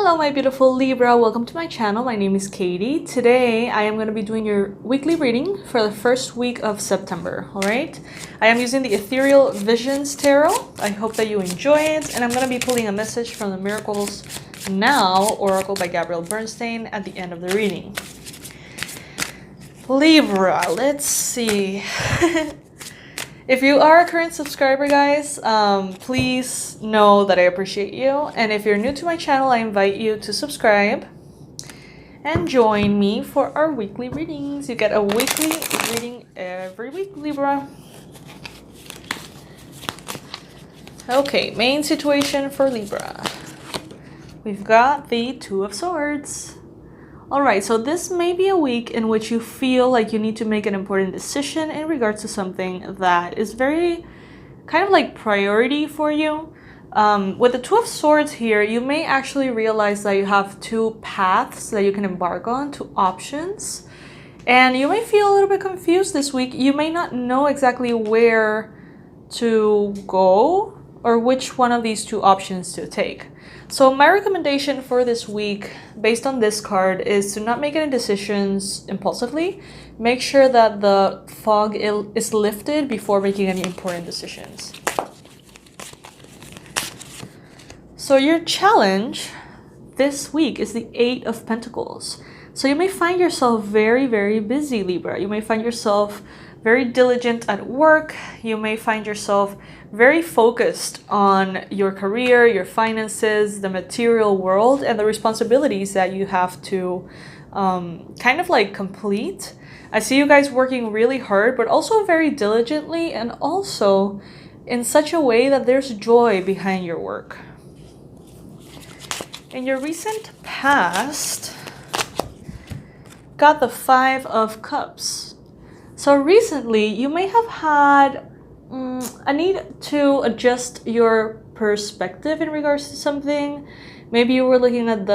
Hello my beautiful Libra, welcome to my channel. My name is Katie. Today I am going to be doing your weekly reading for the first week of September, alright? I am using the Ethereal Visions Tarot. I hope that you enjoy it, and I'm going to be pulling a message from the Miracles Now Oracle by Gabrielle Bernstein at the end of the reading. Libra, let's see. If you are a current subscriber, guys, please know that I appreciate you. And if you're new to my channel, I invite you to subscribe and join me for our weekly readings. You get a weekly reading every week, Libra. Okay, main situation for Libra. We've got the Two of Swords. Alright, so this may be a week in which you feel like you need to make an important decision in regards to something that is very kind of like priority for you. With the Two of Swords here, you may actually realize that you have two paths that you can embark on, two options. And you may feel a little bit confused this week. You may not know exactly where to go or which one of these two options to take. So my recommendation for this week, based on this card, is to not make any decisions impulsively. Make sure that the fog is lifted before making any important decisions. So your challenge this week is the Eight of Pentacles. So you may find yourself very, very busy, Libra. You may find yourself very diligent at work. You may find yourself very focused on your career, your finances, the material world, and the responsibilities that you have to kind of like complete. I see you guys working really hard, but also very diligently, and also in such a way that there's joy behind your work. In your recent past, got the Five of Cups. So recently, you may have had a need to adjust your perspective in regards to something. Maybe you were looking at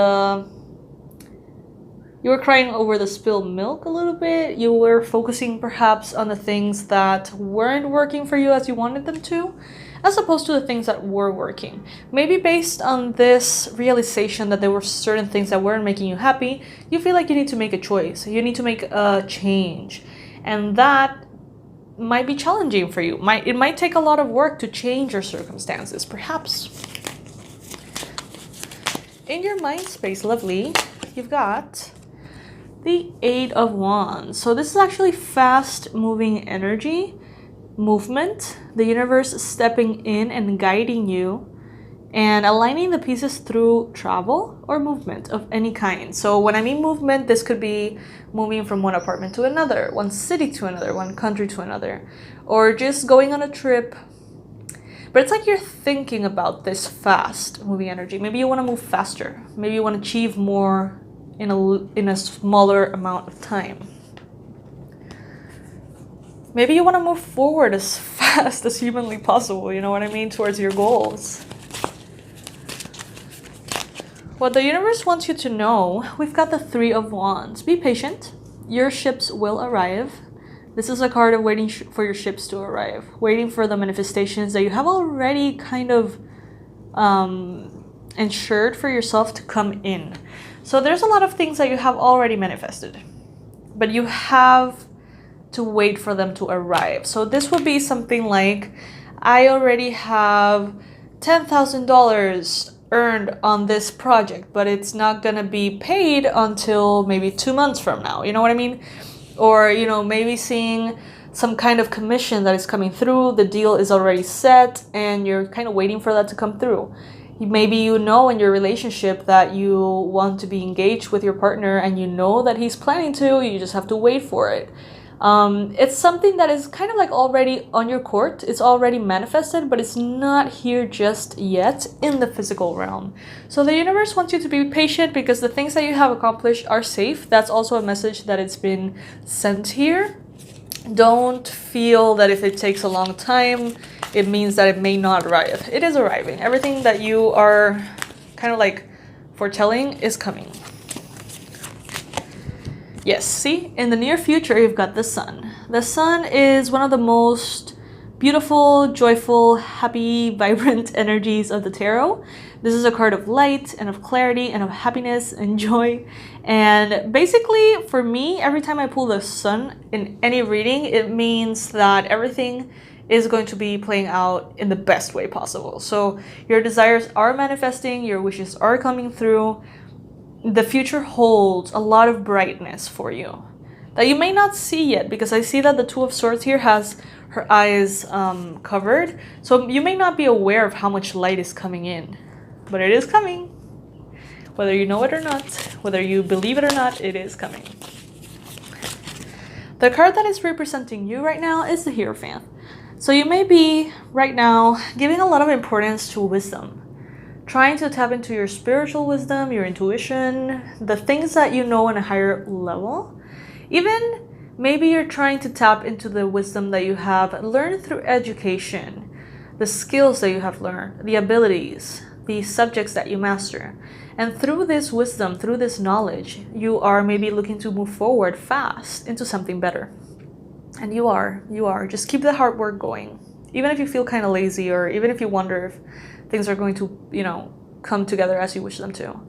you were crying over the spilled milk a little bit. You were focusing perhaps on the things that weren't working for you as you wanted them to, as opposed to the things that were working. Maybe based on this realization that there were certain things that weren't making you happy, you feel like you need to make a choice. You need to make a change. And that might be challenging for you. It might take a lot of work to change your circumstances, perhaps. In your mind space, lovely, you've got the Eight of Wands. So this is actually fast-moving energy, movement, the universe stepping in and guiding you and aligning the pieces through travel or movement of any kind. So when I mean movement, this could be moving from one apartment to another, one city to another, one country to another, or just going on a trip. But it's like you're thinking about this fast moving energy. Maybe you want to move faster. Maybe you want to achieve more in a smaller amount of time. Maybe you want to move forward as fast as humanly possible, you know what I mean, towards your goals. What the universe wants you to know, we've got the Three of Wands. Be patient. Your ships will arrive. This is a card of waiting for your ships to arrive. Waiting for the manifestations that you have already kind of ensured for yourself to come in. So there's a lot of things that you have already manifested, but you have to wait for them to arrive. So this would be something like, I already have $10,000 earned on this project, but it's not gonna be paid until maybe 2 months from now, you know what I mean? Or, you know, maybe seeing some kind of commission that is coming through, the deal is already set and you're kind of waiting for that to come through. Maybe you know in your relationship that you want to be engaged with your partner and you know that he's planning to, you just have to wait for it. It's something that is kind of like already on your court. It's already manifested, but it's not here just yet in the physical realm. So the universe wants you to be patient because the things that you have accomplished are safe. That's also a message that it's been sent here. Don't feel that if it takes a long time, it means that it may not arrive. It is arriving. Everything that you are kind of like foretelling is coming. Yes, see, in the near future, you've got the Sun. The Sun is one of the most beautiful, joyful, happy, vibrant energies of the tarot This is a card of light and of clarity and of happiness and joy. And basically, for me, every time I pull the sun in any reading, it means that everything is going to be playing out in the best way possible. So your desires are manifesting, your wishes are coming through. The future holds a lot of brightness for you that you may not see yet, because I see that the Two of Swords here has her eyes covered. So you may not be aware of how much light is coming in, but it is coming. Whether you know it or not, whether you believe it or not, it is coming. The card that is representing you right now is the Hierophant. So you may be right now giving a lot of importance to wisdom, trying to tap into your spiritual wisdom, your intuition, the things that you know on a higher level. Even maybe you're trying to tap into the wisdom that you have learned through education, the skills that you have learned, the abilities, the subjects that you master. And through this wisdom, through this knowledge, you are maybe looking to move forward fast into something better. And you are. Just keep the hard work going. Even if you feel kind of lazy, or even if you wonder if things are going to, come together as you wish them to.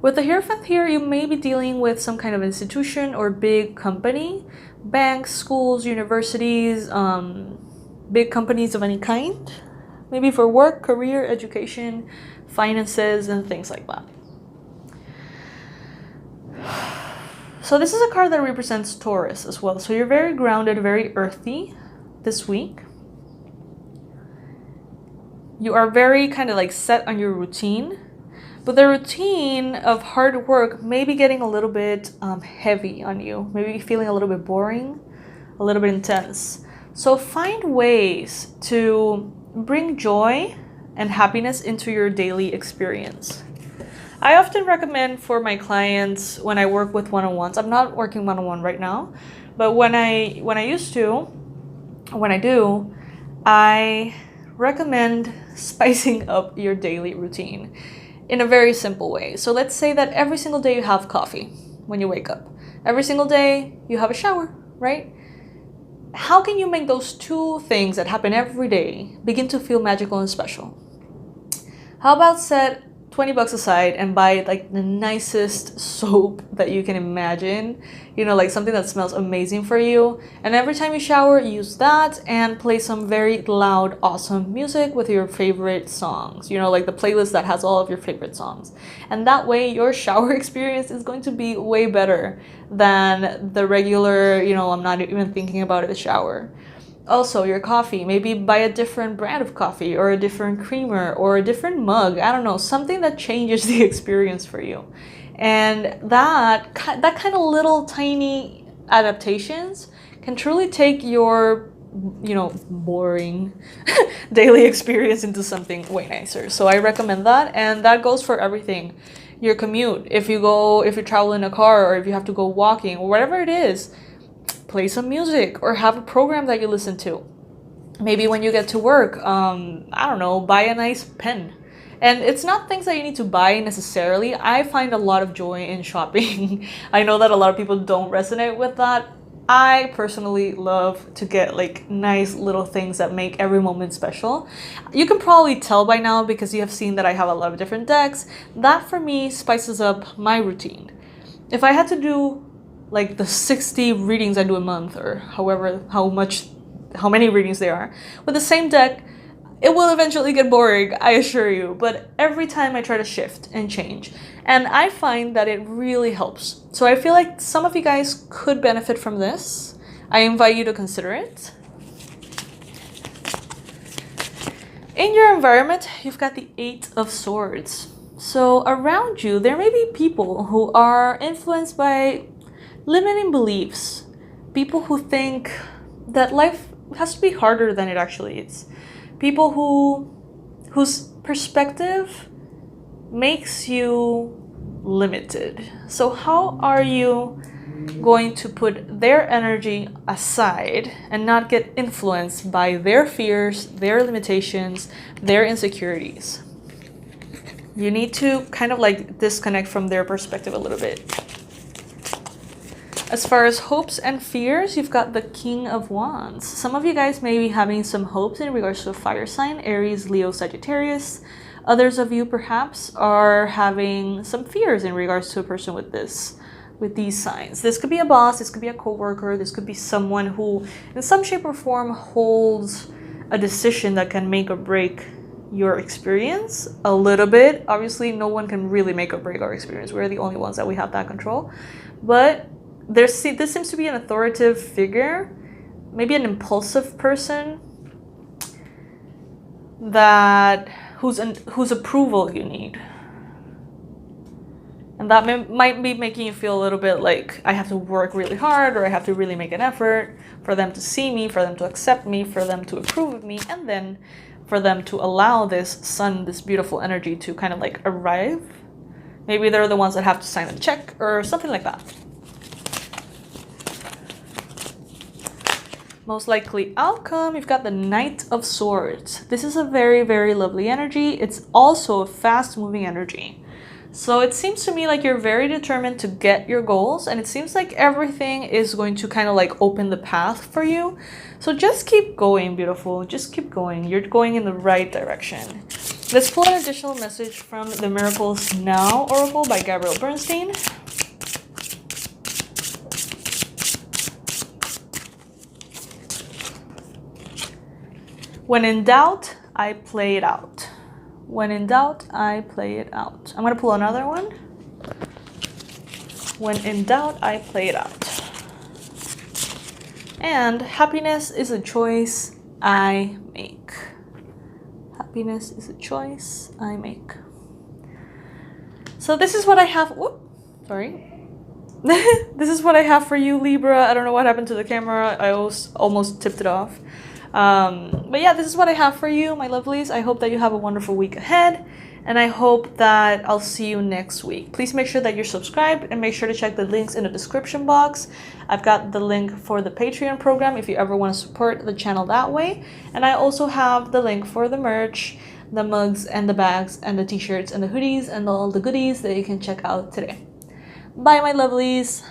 With the Hierophant here, you may be dealing with some kind of institution or big company, banks, schools, universities, big companies of any kind, maybe for work, career, education, finances, and things like that. So this is a card that represents Taurus as well. So you're very grounded, very earthy this week. You are very kind of like set on your routine. But the routine of hard work may be getting a little bit heavy on you. Maybe feeling a little bit boring, a little bit intense. So find ways to bring joy and happiness into your daily experience. I often recommend for my clients when I work with one-on-ones, I'm not working one-on-one right now, but when I do, I recommend spicing up your daily routine in a very simple way. So let's say that every single day you have coffee when you wake up. Every single day you have a shower, right? How can you make those two things that happen every day begin to feel magical and special? How about set $20 aside and buy like the nicest soap that you can imagine, like something that smells amazing for you, and every time you shower, use that and play some very loud, awesome music with your favorite songs, like the playlist that has all of your favorite songs. And that way your shower experience is going to be way better than the regular, I'm not even thinking about it, shower. Also, your coffee, maybe buy a different brand of coffee or a different creamer or a different mug. I don't know, something that changes the experience for you. And that kind of little tiny adaptations can truly take your, boring daily experience into something way nicer. So I recommend that, and that goes for everything. Your commute, if you travel in a car, or if you have to go walking or whatever it is, play some music or have a program that you listen to. Maybe when you get to work, buy a nice pen. And it's not things that you need to buy necessarily. I find a lot of joy in shopping. I know that a lot of people don't resonate with that. I personally love to get like nice little things that make every moment special. You can probably tell by now because you have seen that I have a lot of different decks. That for me spices up my routine. If I had to do like the 60 readings I do a month, or how many readings there are with the same deck, it will eventually get boring, I assure you. But every time I try to shift and change, and I find that it really helps. So I feel like some of you guys could benefit from this. I invite you to consider it. In your environment, you've got the 8 of Swords. So around you, there may be people who are influenced by limiting beliefs, people who think that life has to be harder than it actually is, people whose perspective makes you limited. So how are you going to put their energy aside and not get influenced by their fears, their limitations, their insecurities? You need to kind of like disconnect from their perspective a little bit. As far as hopes and fears, you've got the King of Wands. Some of you guys may be having some hopes in regards to a fire sign, Aries, Leo, Sagittarius. Others of you perhaps are having some fears in regards to a person with these signs. This could be a boss, this could be a coworker, this could be someone who in some shape or form holds a decision that can make or break your experience a little bit. Obviously, no one can really make or break our experience. We're the only ones that we have that control. But this seems to be an authoritative figure, maybe an impulsive person that whose approval you need. And that might be making you feel a little bit like I have to work really hard, or I have to really make an effort for them to see me, for them to accept me, for them to approve of me, and then for them to allow this sun, this beautiful energy to kind of like arrive. Maybe they're the ones that have to sign a check or something like that. Most likely outcome, you've got the Knight of Swords. This is a very, very lovely energy. It's also a fast-moving energy. So it seems to me like you're very determined to get your goals, and it seems like everything is going to kind of like open the path for you. So just keep going, beautiful. Just keep going. You're going in the right direction. Let's pull an additional message from the Miracles Now Oracle by Gabrielle Bernstein. When in doubt, I play it out. When in doubt, I play it out. I'm going to pull another one. When in doubt, I play it out. And happiness is a choice I make. Happiness is a choice I make. So this is what I have. Whoop, sorry. This is what I have for you, Libra. I don't know what happened to the camera. I almost tipped it off. But yeah, this is what I have for you, my lovelies. I hope that you have a wonderful week ahead, and I hope that I'll see you next week. Please make sure that you're subscribed, and make sure to check the links in the description box. I've got the link for the Patreon program if you ever want to support the channel that way, and I also have the link for the merch, the mugs and the bags and the t-shirts and the hoodies and all the goodies that you can check out today. Bye, my lovelies.